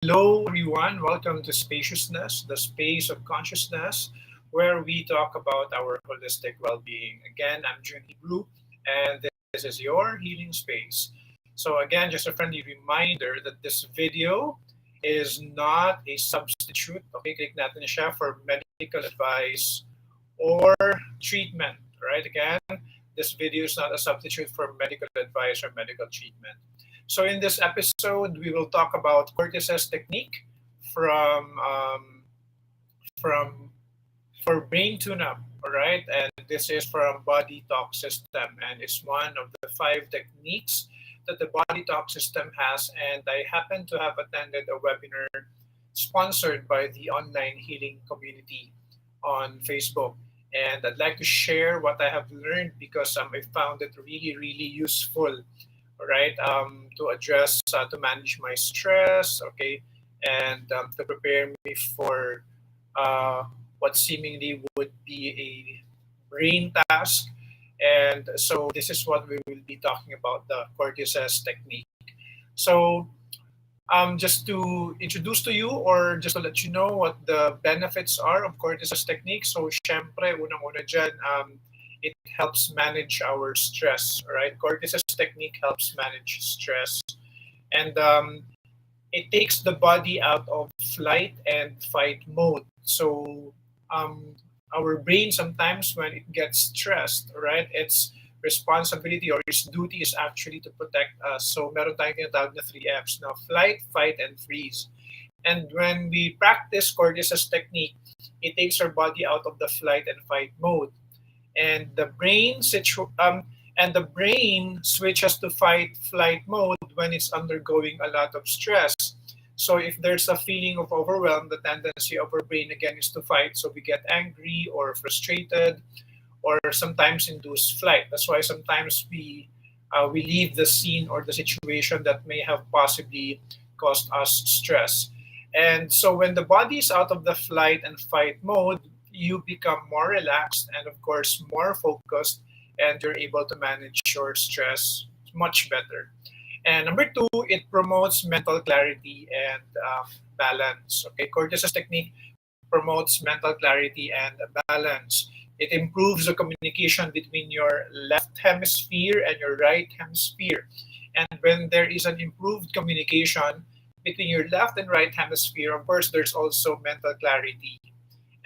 Hello, everyone. Welcome to Spaciousness, the space of consciousness, where we talk about our holistic well being. Again, I'm Jun Hebrew, and this is your healing space. So, again, just a friendly reminder that this video is not a substitute. Okay, click natin siya for medical advice or treatment. Right? Again, this video is not a substitute for medical advice or medical treatment. So in this episode, we will talk about Cortices Technique from from for brain tune-up. All right, and this is from BodyTalk System, and it's one of the 5 techniques that the BodyTalk System has. And I happen to have attended a webinar sponsored by the online healing community on Facebook. And I'd like to share what I have learned because I found it really, really useful, right? To address, to manage my stress, okay, and to prepare me for uh, what seemingly would be a brain task. And so this is what we will be talking about, the Cortices technique. So just to introduce to you or just to let you know what the benefits are of Cortices technique. So syempre, unang-una dyan, it helps manage our stress, right? Cortices technique helps manage stress. And it takes the body out of flight and fight mode. So our brain sometimes when it gets stressed, right, its responsibility or its duty is actually to protect us. So meron tayong tinatawag na 3 Fs now: flight, fight, and freeze. And when we practice Cortices technique, it takes our body out of the flight and fight mode. And the brain switches to fight flight mode when it's undergoing a lot of stress. So if there's a feeling of overwhelm, the tendency of our brain again is to fight. So we get angry or frustrated or sometimes induce flight. That's why sometimes we leave the scene or the situation that may have possibly caused us stress. And so when the body is out of the flight and fight mode, you become more relaxed and of course more focused, and you're able to manage your stress much better. And number 2, it promotes mental clarity and balance. Okay, Cortices technique promotes mental clarity and balance. It improves the communication between your left hemisphere and your right hemisphere. And when there is an improved communication between your left and right hemisphere, of course, there's also mental clarity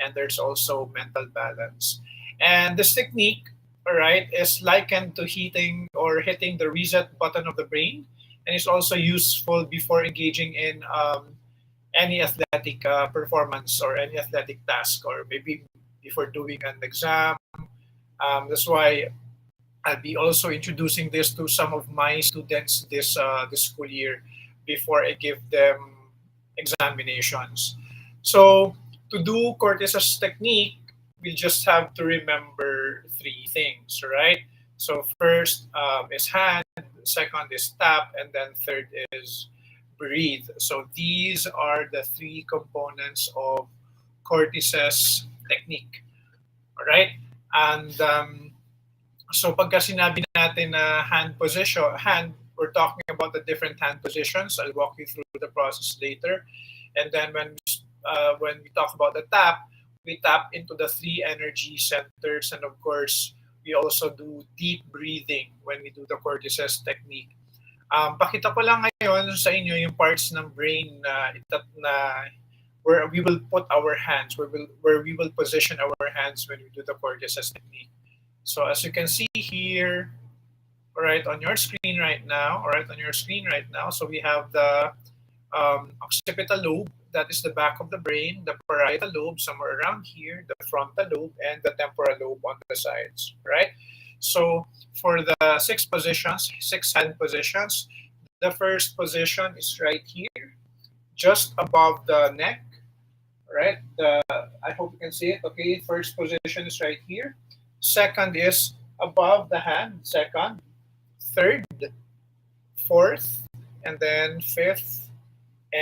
and there's also mental balance. And this technique, all right, is likened to hitting the reset button of the brain, and it's also useful before engaging in any athletic performance or any athletic task, or maybe before doing an exam. That's why I'll be also introducing this to some of my students this school year before I give them examinations. So to do Cortices technique, we just have to remember 3 things, right? So first is hand, second is tap, and then third is breathe. So these are the 3 components of Cortices technique. All right? And so pagka sinabi natin na hand position, we're talking about the different hand positions. I'll walk you through the process later. And then when we talk about the tap, we tap into the 3 energy centers, and of course, we also do deep breathing when we do the Cortices technique. Pakita ko lang ngayon sa inyo yung parts ng brain na where we will put our hands, where we will position our hands when we do the Cortices technique. So as you can see here, all right, on your screen right now, all right, on your screen right now, so we have the occipital lobe, that is the back of the brain, the parietal lobe somewhere around here, the frontal lobe, and the temporal lobe on the sides, right? So for the 6 hand positions, the first position is right here, just above the neck, right? I hope you can see it. Okay, first position is right here. Second is above the hand. Second, third, fourth, and then fifth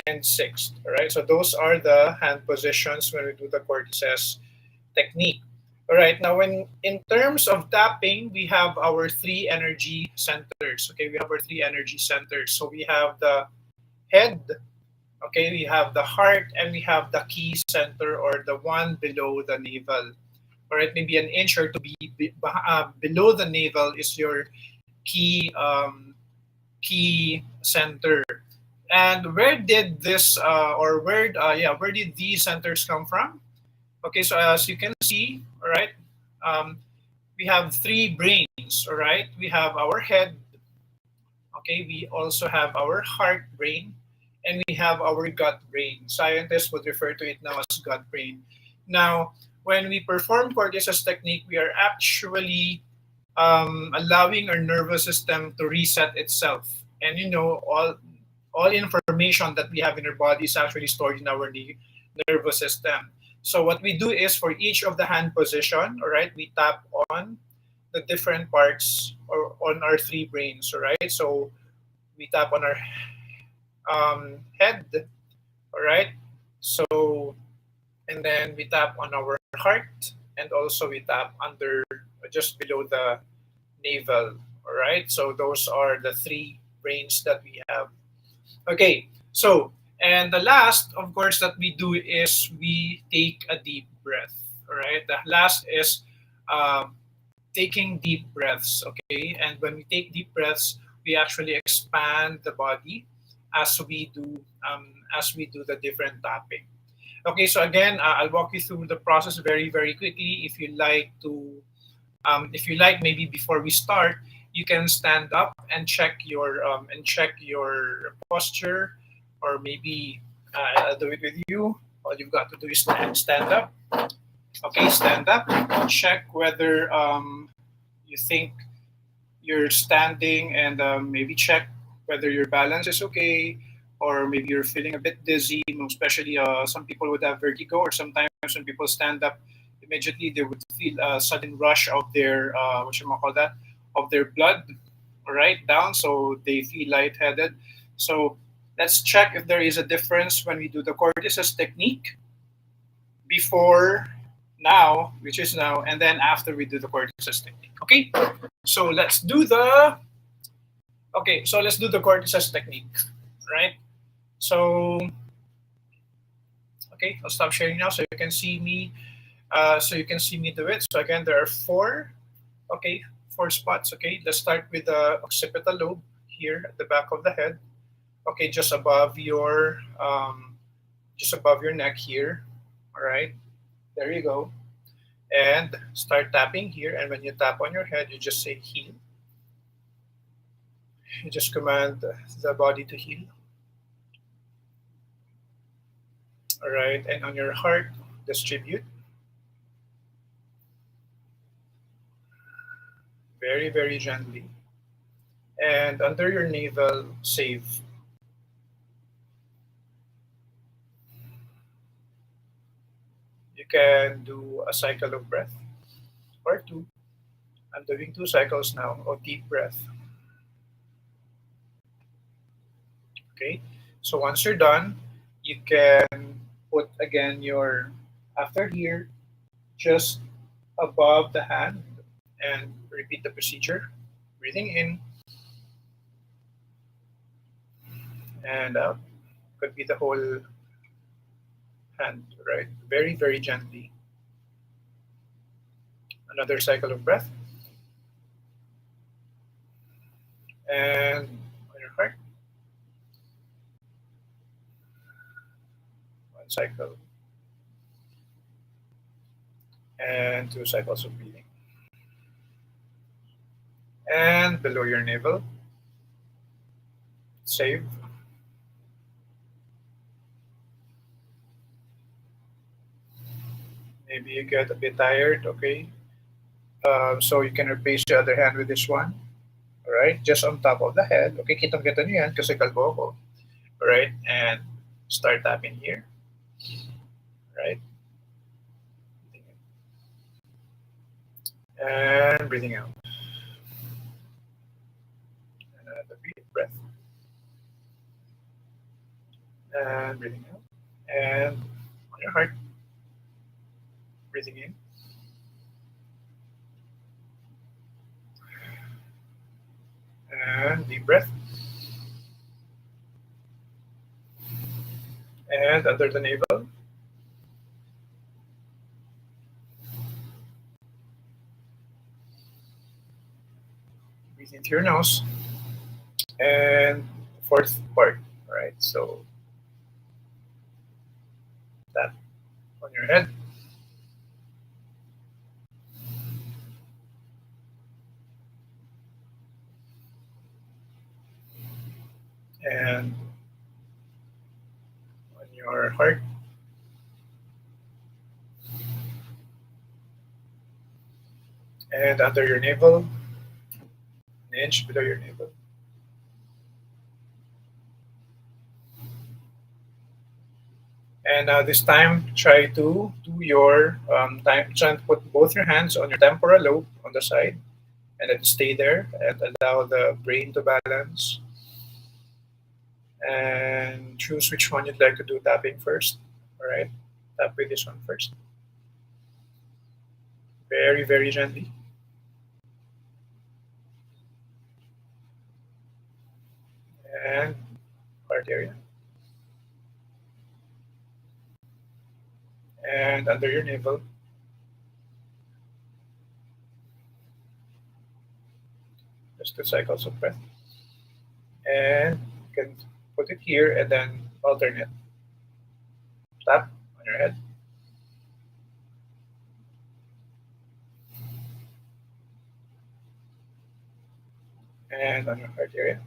and sixth. All right. So those are the hand positions when we do the Cortices technique. All right. Now, when in terms of tapping, we have our 3 energy centers. Okay, we have our 3 energy centers. So we have the head. Okay, we have the heart and we have the key center or the one below the navel. All right, maybe an inch or two below the navel is your key key center. And where did this or where where did these centers come from? Okay, so as you can see, all right, um, we have three brains. All right, we have our head. Okay, we also have our heart brain, and we have our gut brain. Scientists would refer to it now as gut brain. Now, when we perform Cortices technique, we are actually allowing our nervous system to reset itself. And you know, all information that we have in our body is actually stored in our nervous system. So what we do is for each of the hand position, all right, we tap on the different parts or on our three brains, all right. So we tap on our head, all right. So and then we tap on our heart, and also we tap under just below the navel. All right. So those are the three brains that we have. Okay. So and the last, of course, that we do is we take a deep breath. All right. The last is um, taking deep breaths. Okay. And when we take deep breaths, we actually expand the body as we do the different tapping. Okay, so again, I'll walk you through the process very, very quickly. If you like, maybe before we start, you can stand up and check your posture, or maybe I'll do it with you. All you've got to do is stand up. Okay, stand up. Check whether you think you're standing, and maybe check whether your balance is okay, or maybe you're feeling a bit dizzy. Especially some people would have vertigo, or sometimes when people stand up, immediately they would feel a sudden rush of their what you call that, of their blood, right down, so they feel lightheaded. So let's check if there is a difference when we do the Cortices technique before now, which is now, and then after we do the Cortices technique. Okay, so let's do the Cortices technique, right? So, okay, I'll stop sharing now so you can see me. So you can see me do it. So again, there are okay, four spots. Okay, let's start with the occipital lobe here at the back of the head. Okay, just above your neck here. All right, there you go. And start tapping here. And when you tap on your head, you just say heal. You just command the body to heal. All right, and on your heart, distribute very, very gently. And under your navel, save. You can do a cycle of breath or two. I'm doing two cycles now of deep breath. Okay. So once you're done, you can put again your after here just above the hand and repeat the procedure. Breathing in and out. Could be the whole hand, right? Very, very gently. Another cycle of breath. And on your heart, one cycle and two cycles of breathing. And below your navel, save. Maybe you get a bit tired, okay? So you can replace the other hand with this one. All right, just on top of the head. Okay, kitang-kita nyo yan kasi kalbo ako. All right, and start tapping here. Right, and breathing out. Another deep breath. And breathing out. And on your heart, breathing in. And deep breath. And under the navel, breathe into your nose. And fourth part, right? So that on your head. And on your heart. And under your navel, an inch below your navel. And this time, try to do your try to put both your hands on your temporal lobe on the side, and then stay there and allow the brain to balance. And choose which one you'd like to do tapping first. All right, tap with this one first. Very, very gently. And heart area. And under your navel. Just 2 cycles of breath. And you can put it here and then alternate. Tap on your head and on your heart area.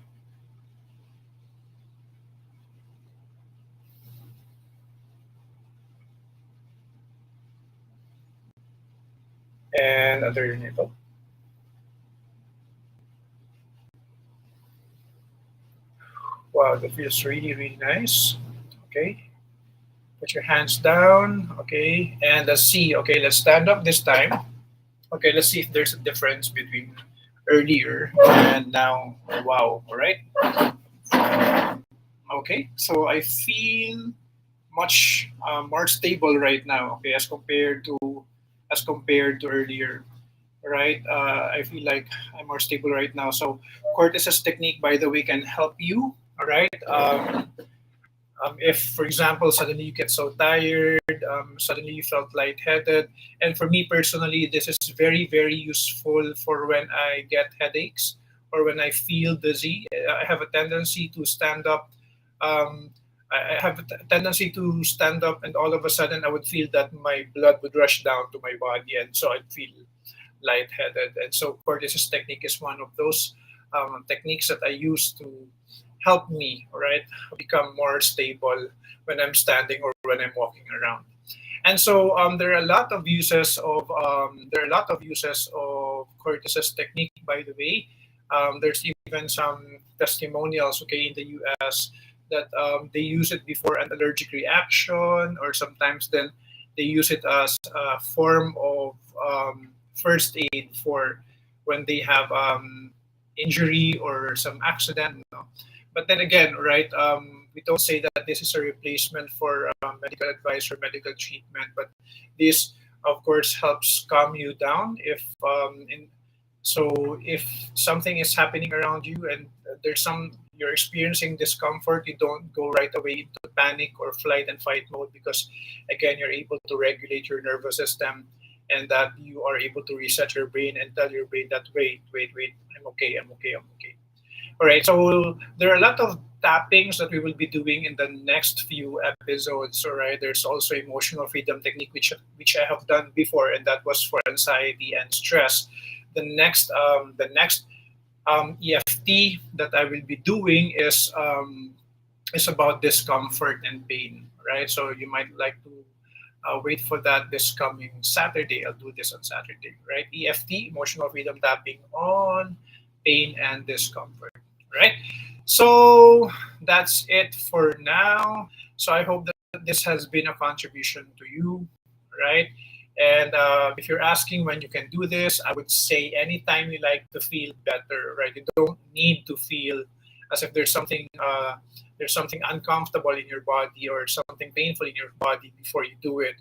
And under your navel. Wow, that feels really, really nice. Okay. Put your hands down. Okay. And let's see. Okay, let's stand up this time. Okay, let's see if there's a difference between earlier and now. Wow. All right. Okay. So I feel much more stable right now. Okay, as compared to earlier. Right. I feel like I'm more stable right now. So Cortices technique, by the way, can help you. All right. If, for example, suddenly you get so tired, suddenly you felt lightheaded, and for me personally, this is very, very useful for when I get headaches or when I feel dizzy. I have a tendency to stand up. Um, I have a tendency to stand up, and all of a sudden, I would feel that my blood would rush down to my body, and so I'd feel lightheaded. And so, Cortis's technique is one of those techniques that I use to help me, right, become more stable when I'm standing or when I'm walking around. And so there are a lot of uses of Cortis's technique. By the way, there's even some testimonials, okay, in the U.S. that they use it before an allergic reaction, or sometimes then they use it as a form of first aid for when they have injury or some accident. No? But then again, right, we don't say that this is a replacement for medical advice or medical treatment, but this, of course, helps calm you down so if something is happening around you and there's some you're experiencing discomfort, you don't go right away into panic or flight and fight mode, because again, you're able to regulate your nervous system, and that you are able to reset your brain and tell your brain that wait, I'm okay, I'm okay. All right, so there are a lot of tappings that we will be doing in the next few episodes. All right, there's also emotional freedom technique, which I have done before, and that was for anxiety and stress. The next EFT that I will be doing is about discomfort and pain. Right, so you might like to wait for that this coming Saturday. I'll do this on Saturday. Right, EFT, emotional freedom tapping on pain and discomfort. Right. So that's it for now. So I hope that this has been a contribution to you, right? And if you're asking when you can do this, I would say anytime you like to feel better, right? You don't need to feel as if there's something uncomfortable in your body or something painful in your body before you do it.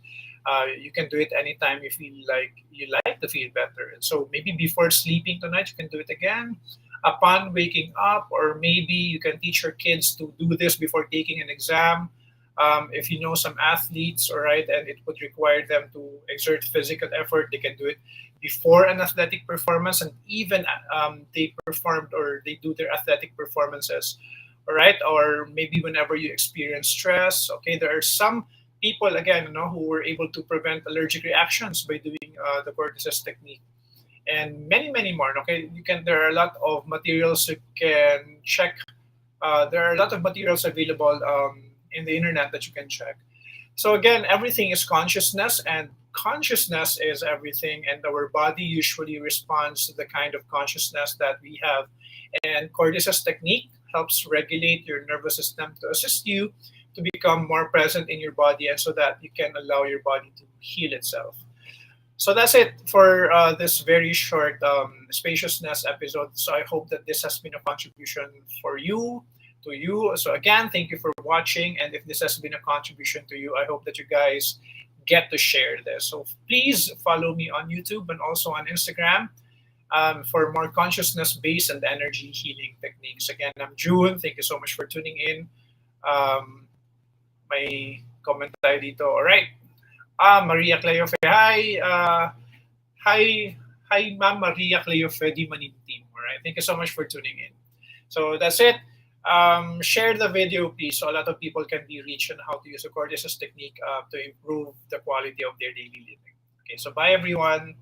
You can do it anytime you feel like you like to feel better. And so maybe before sleeping tonight, you can do it again upon waking up, or maybe you can teach your kids to do this before taking an exam. If you know some athletes, all right, and it would require them to exert physical effort, they can do it before an athletic performance, and even they performed or they do their athletic performances, all right, or maybe whenever you experience stress. Okay, there are some people again, who were able to prevent allergic reactions by doing the Cortices technique, and many more. Okay, you can. There are a lot of materials you can check. There are a lot of materials available in the internet that you can check. So again, everything is consciousness, and consciousness is everything, and our body usually responds to the kind of consciousness that we have. And Cortices technique helps regulate your nervous system to assist you to become more present in your body, and so that you can allow your body to heal itself. So that's it for this very short spaciousness episode. So I hope that this has been a contribution for you, to you. So again, thank you for watching. And if this has been a contribution to you, I hope that you guys get to share this. So please follow me on YouTube and also on Instagram for more consciousness-based and energy healing techniques. Again, I'm June. Thank you so much for tuning in. Um, may comment tayo dito. All right. Maria Cleofe. Hi. Hi, Ma'am Maria Cleofe Di Manintim. All right. Thank you so much for tuning in. So that's it. Share the video, please, so a lot of people can be reached on how to use the Cortices technique to improve the quality of their daily living. Okay. So bye, everyone.